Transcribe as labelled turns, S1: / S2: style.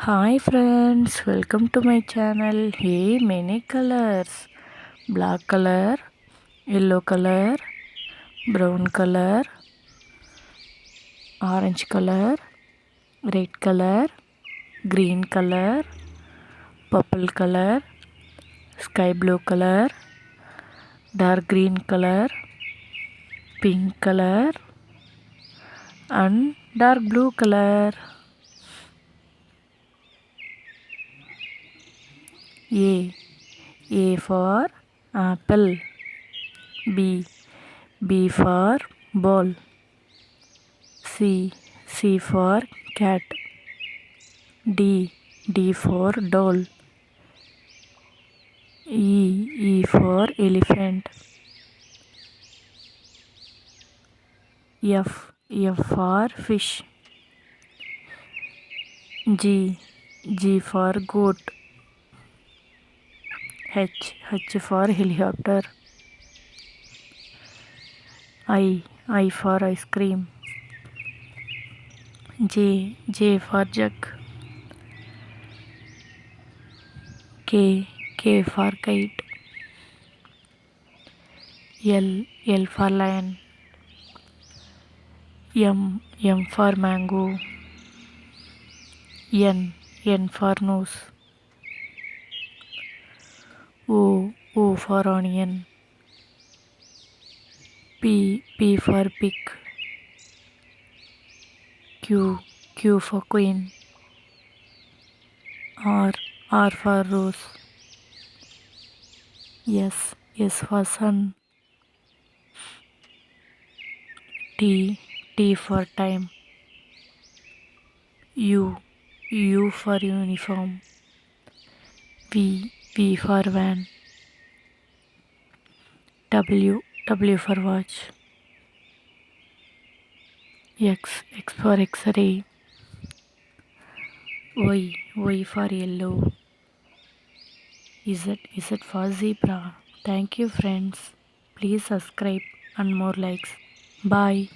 S1: Hi friends, welcome to my channel. Hey, many colors. Black color, yellow color, brown color, orange color, red color, green color, purple color, sky blue color, dark green color, pink color and dark blue color. A. A for apple. B. B for ball. C. C for cat. D. D for doll. E. E for elephant. F. F for fish. G. G for goat. H. H for helicopter. I. I for ice cream. J. J for jug. K. K for kite. L. L for lion. M. M for mango. N. N for nose. O. O for onion. P. P for pig. Q. Q for queen. R. R for rose. S. S for sun. T. T for time. U. U for uniform. V. V for van. W. W for watch. X. X for X-ray. Y. Y for yellow. Z. Z for zebra. Thank you friends. Please subscribe and more likes. Bye.